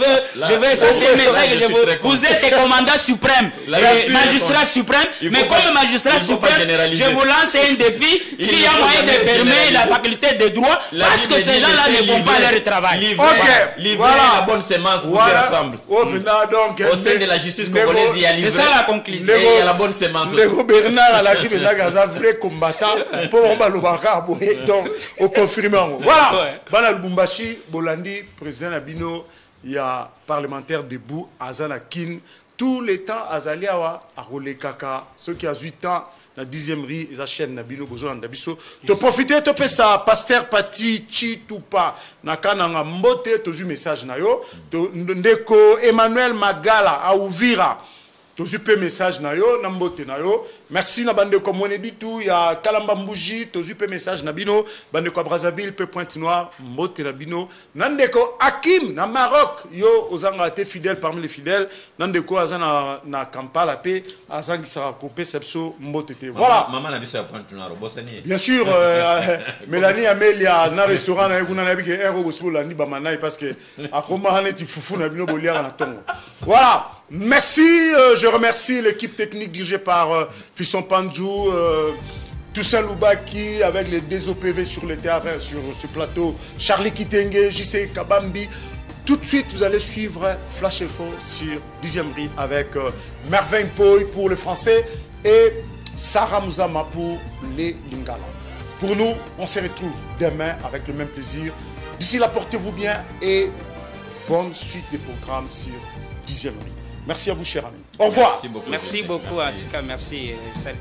veux ça c'est un message que je veux. Vous êtes commandant suprême, magistrat suprême, mais comme magistrat suprême, je vous lance un défi, s'il y a moyen de fermer la faculté des droits, parce que ces gens-là ne font pas leur travail. Ok, livrer la bonne sémence pour ensemble. Donc, au sein de la justice congolaise, il y a livré. C'est ça la conclusion. Et il y a la bonne sémence. Le Bernard a lâché le Nagaza, vrai combattant, pour donc, au confirmant. Voilà. Bana Lubumbashi, Bolandi, président Nabino, il y a parlementaire debout, Azana Kin, tout le temps, Azali Awa, Arole Kaka, ceux qui ont 8 ans, la 10e rue, ils achètent Nabino, Bozo, Ndabiso. De profiter, de faire ça, pasteur Pati, Chi, Tupa, Nakananga, Mbote, tu as eu message, Nayo, Ndeko, Emmanuel Magala, à Ouvira. Tu as eu message, Nayo, Nambote, Nayo. Merci, Nabande, comme on est du tout. Il y a Kalamba Mbouji, tu as eu message, Nabino. Bandeko Brazzaville, Pointe-Noire, Mbote, Nabino. Nandeko Hakim, na Maroc, yo, Ozanga, été fidèle parmi les fidèles. Nandeko, Azana, na Kampala, paix, Azang, qui sera coupé, Sepso, Mbote. Voilà. Maman, la biso à Pointe-Noire, Bossani. Bien sûr, Mélanie, Amélia, na restaurant, na Yekuna, na Bige, Ero, Bosso, Lani, Bamanaï, parce que, à Komahane, tu foufou, Nabino, Boliar, na Tongo. Voilà. Merci, je remercie l'équipe technique dirigée par Fiston Pandzou, Toussaint Loubaki avec les DOPV sur le terrain, sur ce plateau, Charlie Kitenge, JC Kabambi. Tout de suite, vous allez suivre Flash Info sur 10e rue avec Merveille Poy pour le français et Sarah Mouzama pour les Lingala. Pour nous, on se retrouve demain avec le même plaisir. D'ici là, portez-vous bien et bonne suite des programmes sur 10e rue. Merci à vous, chers amis. Au revoir. Merci beaucoup, en tout cas, merci. Salut.